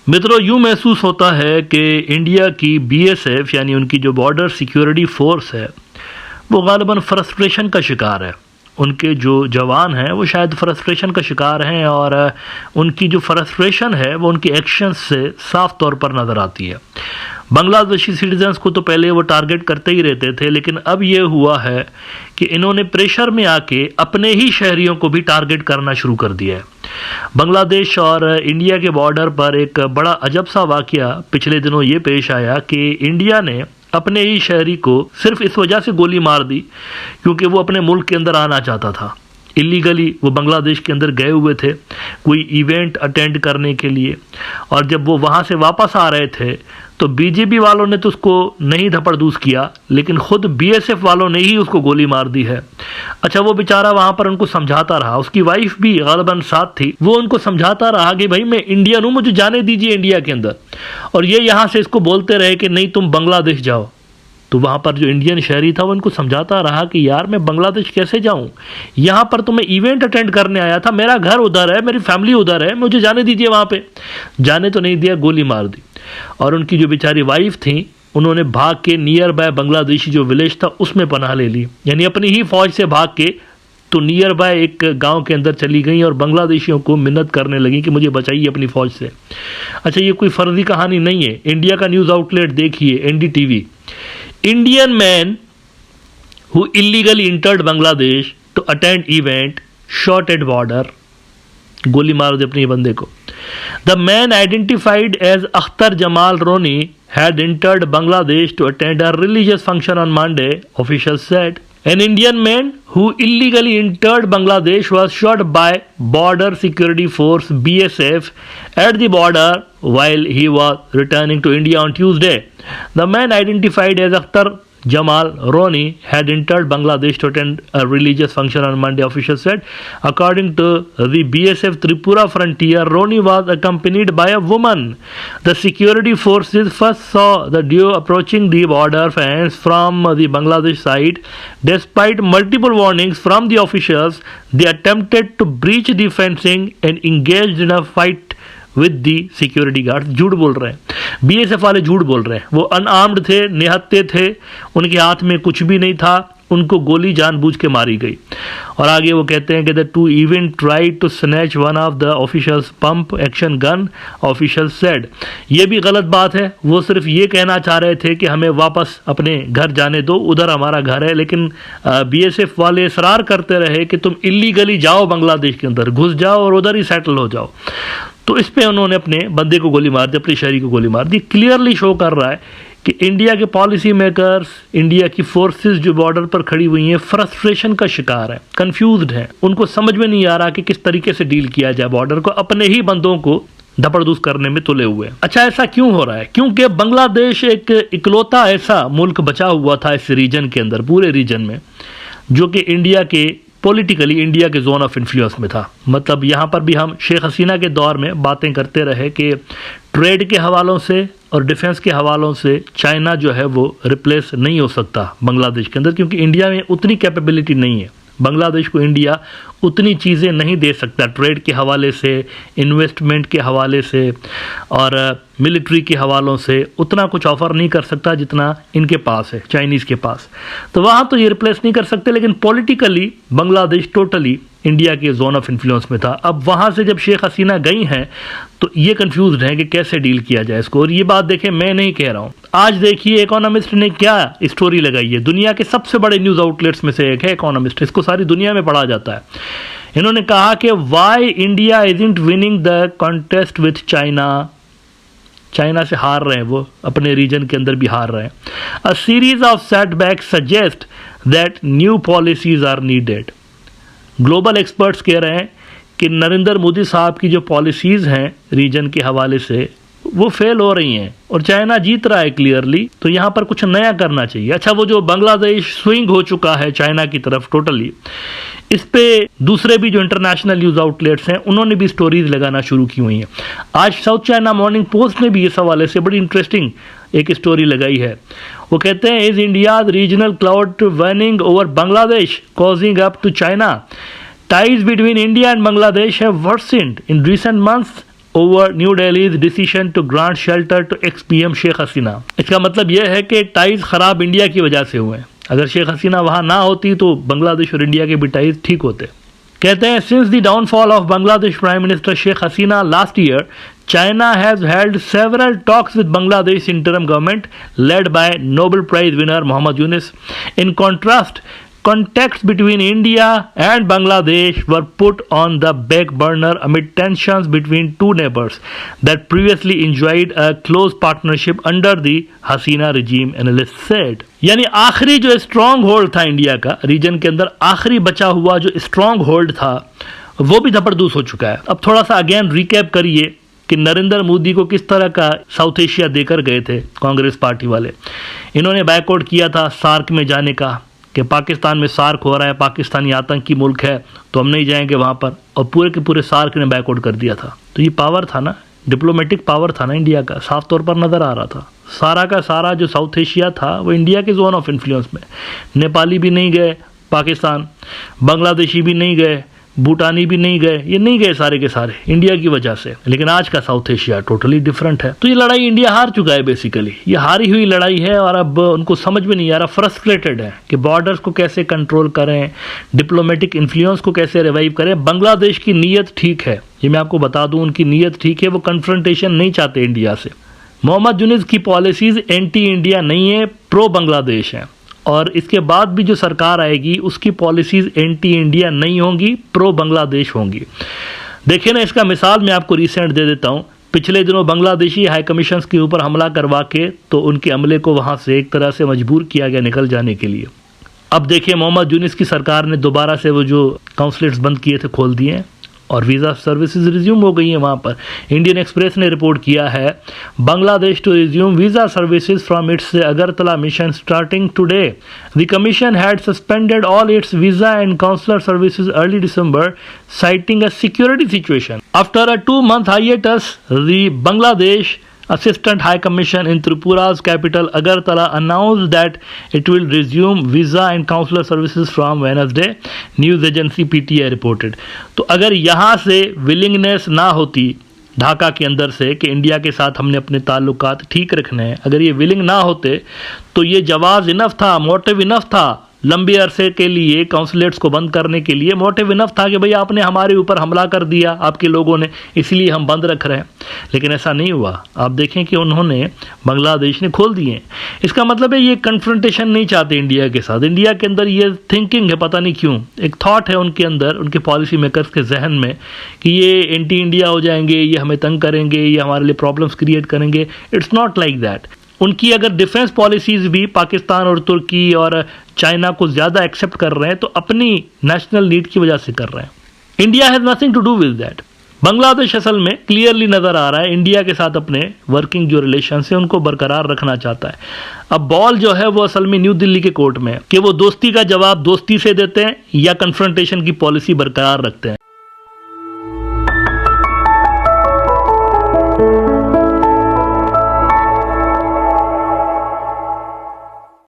मित्रों, यूं महसूस होता है कि इंडिया की बीएसएफ यानी उनकी जो बॉर्डर सिक्योरिटी फोर्स है वो गालिबन फ्रस्ट्रेशन का शिकार है। उनके जो जवान हैं वो शायद फ्रस्ट्रेशन का शिकार हैं और उनकी जो फ्रस्ट्रेशन है वो उनकी एक्शंस से साफ तौर पर नज़र आती है। बांग्लादेशी सिटीजन्स को तो पहले वो टारगेट करते ही रहते थे, लेकिन अब ये हुआ है कि इन्होंने प्रेशर में आके अपने ही शहरियों को भी टारगेट करना शुरू कर दिया है। बांग्लादेश और इंडिया के बॉर्डर पर एक बड़ा अजब सा वाकया पिछले दिनों ये पेश आया कि इंडिया ने अपने ही शहरी को सिर्फ इस वजह से गोली मार दी क्योंकि वो अपने मुल्क के अंदर आना चाहता था। इलीगली वो बांग्लादेश के अंदर गए हुए थे कोई इवेंट अटेंड करने के लिए, और जब वो वहाँ से वापस आ रहे थे तो बीजेपी वालों ने तो उसको नहीं धपड़धूस किया, लेकिन खुद बीएसएफ वालों ने ही उसको गोली मार दी है। अच्छा, वो बेचारा वहाँ पर उनको समझाता रहा, उसकी वाइफ भी गालिबन साथ थी, वो उनको समझाता रहा कि भाई मैं इंडियन हूँ, मुझे जाने दीजिए इंडिया के अंदर, और ये यहाँ से इसको बोलते रहे कि नहीं तुम बांग्लादेश जाओ। तो वहाँ पर जो इंडियन शहरी था वो उनको समझाता रहा कि यार मैं बांग्लादेश कैसे जाऊँ, यहाँ पर तो मैं इवेंट अटेंड करने आया था, मेरा घर उधर है, मेरी फैमिली उधर है, मुझे जाने दीजिए वहाँ पे। जाने तो नहीं दिया, गोली मार दी। और उनकी जो बेचारी वाइफ थी उन्होंने भाग के नियर बाय बांग्लादेशी जो विलेज था उसमें पनाह ले ली, यानी अपनी ही फौज से भाग के तो नियर बाय एक गांव के अंदर चली गई और बांग्लादेशियों को मिन्नत करने लगी कि मुझे बचाइए अपनी फौज से। अच्छा, ये कोई फर्जी कहानी नहीं है, इंडिया का न्यूज़ आउटलेट देखिए NDTV. Indian man who illegally entered Bangladesh to attend event shot at border, गोली मार दी अपने बंदे को। The man identified as Akhtar Jamal Roni had entered Bangladesh to attend a religious function on Monday, officials said. An Indian man who illegally entered Bangladesh was shot by Border Security Force (BSF) at the border while he was returning to India on Tuesday. The man identified as Akhtar Jamal Roni had entered Bangladesh to attend a religious function on Monday, officials said. According to the BSF Tripura frontier, Roni was accompanied by a woman. The security forces first saw the duo approaching the border fence from the Bangladesh side. Despite multiple warnings from the officials, they attempted to breach the fencing and engaged in a fight with the security guard. झूठ बोल रहे हैं, BSF वाले झूठ बोल रहे हैं। वो अनआर्म्ड थे, निहत्थे थे, उनके हाथ में कुछ भी नहीं था, उनको गोली जानबूझ के मारी गई। और आगे वो कहते हैं कि the two even tried to snatch one of the officials pump action gun, official said. ये भी गलत बात है, वो सिर्फ ये कहना चाह रहे थे कि हमें वापस अपने घर जाने दो, उधर हमारा घर है, लेकिन बीएसएफ वाले इसरार करते रहे कि तुम इलीगली जाओ, बांग्लादेश के अंदर घुस जाओ और उधर ही सेटल हो जाओ। तो इस पे उन्होंने अपने बंदे को गोली मार दी, अपने शहरी को गोली मार दी। क्लियरली शो कर रहा है कि इंडिया के पॉलिसी मेकर्स, इंडिया की फोर्सेस जो बॉर्डर पर खड़ी हुई हैं, फ्रस्ट्रेशन का शिकार है, कंफ्यूज्ड हैं, उनको समझ में नहीं आ रहा कि किस तरीके से डील किया जाए बॉर्डर को, अपने ही बंदों को धपड़धूस करने में तुले हुए। अच्छा, ऐसा क्यों हो रहा है? क्योंकि बांग्लादेश एक इकलौता ऐसा मुल्क बचा हुआ था इस रीजन के अंदर, पूरे रीजन में, जो कि इंडिया के पॉलिटिकली इंडिया के जोन ऑफ इन्फ्लुएंस में था। मतलब यहाँ पर भी हम शेख हसीना के दौर में बातें करते रहे कि ट्रेड के हवालों से और डिफेंस के हवालों से चाइना जो है वो रिप्लेस नहीं हो सकता बांग्लादेश के अंदर, क्योंकि इंडिया में उतनी कैपेबिलिटी नहीं है। बांग्लादेश को इंडिया उतनी चीज़ें नहीं दे सकता, ट्रेड के हवाले से, इन्वेस्टमेंट के हवाले से और मिलिट्री के हवालों से उतना कुछ ऑफ़र नहीं कर सकता जितना इनके पास है, चाइनीज़ के पास। तो वहाँ तो ये रिप्लेस नहीं कर सकते, लेकिन पॉलिटिकली बांग्लादेश टोटली इंडिया के जोन ऑफ इन्फ्लुएंस में था। अब वहाँ से जब शेख हसीना गई हैं तो ये कंफ्यूज हैं कि कैसे डील किया जाए इसको। और ये बात देखें, मैं नहीं कह रहा हूँ, आज देखिए इकोनॉमिस्ट ने क्या स्टोरी लगाई है, दुनिया के सबसे बड़े न्यूज़ आउटलेट्स में से एक है इकोनॉमिस्ट, इसको सारी दुनिया में पढ़ा जाता है। इन्होंने कहा कि why India isn't winning the contest with China, China से हार रहे हैं वो, अपने रीजन के अंदर भी हार रहे हैं। A series of setbacks suggest that new policies are needed. Global experts कह रहे हैं कि नरेंद्र मोदी साहब की जो पॉलिसीज़ हैं रीजन के हवाले से वो फेल हो रही हैं और चाइना जीत रहा है क्लियरली, तो यहाँ पर कुछ नया करना चाहिए। अच्छा, वो जो बांग्लादेश स्विंग हो चुका है चाइना की तरफ टोटली, इस पे दूसरे भी जो इंटरनेशनल न्यूज़ आउटलेट्स हैं उन्होंने भी स्टोरीज लगाना शुरू की हुई हैं। आज साउथ चाइना मॉर्निंग पोस्ट ने भी इस हवाले से बड़ी इंटरेस्टिंग एक स्टोरी लगाई है। वो कहते हैं, is India regional cloud warning over Bangladesh causing up to China, ties between India and Bangladesh have worsened in recent months over New Delhi's decision to grant shelter to ex PM Sheikh Hasina. इसका मतलब यह है कि टाइज खराब इंडिया की वजह से हुए हैं। अगर शेख हसीना वहां ना होती तो बांग्लादेश और इंडिया के भी टाइज ठीक होते। कहते हैं since the downfall of Bangladesh prime minister Sheikh Hasina last year, China has held several talks with Bangladesh interim government led by Nobel Prize winner Muhammad Yunus. In contrast, contacts between India and Bangladesh were put on the back burner amid tensions between two neighbors that previously enjoyed a close partnership under the Hasina regime, analysts said. यानी आखिरी जो strong hold था India का reason के अंदर, आखिरी बचा हुआ जो स्ट्रॉन्ग होल्ड था वो भी जबरदस्त हो चुका है। अब थोड़ा सा अगेन रिकैप करिए कि नरेंद्र मोदी को किस तरह का साउथ एशिया देकर गए थे कांग्रेस पार्टी वाले। इन्होंने बैकआउट किया था सार्क में जाने का कि पाकिस्तान में सार्क हो रहा है, पाकिस्तानी आतंकी मुल्क है तो हम नहीं जाएंगे वहाँ पर, और पूरे के पूरे सार्क ने बैकआउट कर दिया था। तो ये पावर था ना, डिप्लोमेटिक पावर था ना इंडिया का, साफ तौर पर नज़र आ रहा था। सारा का सारा जो साउथ एशिया था वो इंडिया के जोन ऑफ इन्फ्लुएंस में। नेपाली भी नहीं गए पाकिस्तान, बांग्लादेशी भी नहीं गए, भूटानी भी नहीं गए, ये नहीं गए सारे के सारे इंडिया की वजह से। लेकिन आज का साउथ एशिया टोटली डिफरेंट है। तो ये लड़ाई इंडिया हार चुका है बेसिकली, ये हारी हुई लड़ाई है और अब उनको समझ में नहीं आ रहा, फ्रस्ट्रेटेड है कि बॉर्डर्स को कैसे कंट्रोल करें, डिप्लोमेटिक इन्फ्लुएंस को कैसे रिवाइव करें। बांग्लादेश की नीयत ठीक है, ये मैं आपको बता दूं, उनकी नीयत ठीक है, वो कन्फ्रंटेशन नहीं चाहते इंडिया से। मोहम्मद यूनुस की पॉलिसीज एंटी इंडिया नहीं है, प्रो बांग्लादेश है, और इसके बाद भी जो सरकार आएगी उसकी पॉलिसीज एंटी इंडिया नहीं होंगी, प्रो बांग्लादेश होंगी। देखिए ना, इसका मिसाल मैं आपको रिसेंट दे देता हूँ। पिछले दिनों बांग्लादेशी हाई कमीशन के ऊपर हमला करवा के तो उनके अमले को वहाँ से एक तरह से मजबूर किया गया निकल जाने के लिए। अब देखिए मोहम्मद यूनुस की सरकार ने दोबारा से वो जो काउंसलेट्स बंद किए थे खोल दिए हैं और वीज़ा सर्विसेज रिज्यूम हो गई हैं वहाँ पर। इंडियन एक्सप्रेस ने रिपोर्ट किया है, Bangladesh to resume visa services from its Agartala mission starting today. The commission had suspended all its visa and consular services early December, citing a security situation. After a 2-month hiatus, the Bangladesh Assistant High Commission in Tripura's capital Agartala announced that it will resume visa and consular services from Wednesday, news agency PTI reported. तो अगर यहाँ से willingness ना होती ढाका के अंदर से कि इंडिया के साथ हमने अपने ताल्लुकात ठीक रखने हैं, अगर ये विलिंग ना होते तो ये जवाब इनफ था, मोटिव इनफ था लंबे अरसे के लिए काउंसलेट्स को बंद करने के लिए। मोटिव इनफ था कि भाई आपने हमारे ऊपर हमला कर दिया आपके लोगों ने, इसलिए हम बंद रख रहे हैं। लेकिन ऐसा नहीं हुआ। आप देखें कि उन्होंने बांग्लादेश ने खोल दिए। इसका मतलब है ये कन्फ्रंटेशन नहीं चाहते इंडिया के साथ। इंडिया के अंदर ये थिंकिंग है, पता नहीं क्यों, एक थॉट है उनके अंदर, उनके पॉलिसी मेकर्स के जहन में कि ये एंटी इंडिया हो जाएंगे, ये हमें तंग करेंगे, ये हमारे लिए प्रॉब्लम्स क्रिएट करेंगे। It's not like that. उनकी अगर डिफेंस पॉलिसीज भी पाकिस्तान और तुर्की और चाइना को ज़्यादा एक्सेप्ट कर रहे हैं तो अपनी नेशनल नीड की वजह से कर रहे हैं। India has nothing to do with that. Bangladesh असल में क्लियरली नज़र आ रहा है इंडिया के साथ अपने वर्किंग जो रिलेशन है उनको बरकरार रखना चाहता है। अब बॉल जो है वो असल में न्यू दिल्ली के कोर्ट में है कि वो दोस्ती का जवाब दोस्ती से देते हैं या कन्फ्रंटेशन की पॉलिसी बरकरार रखते हैं।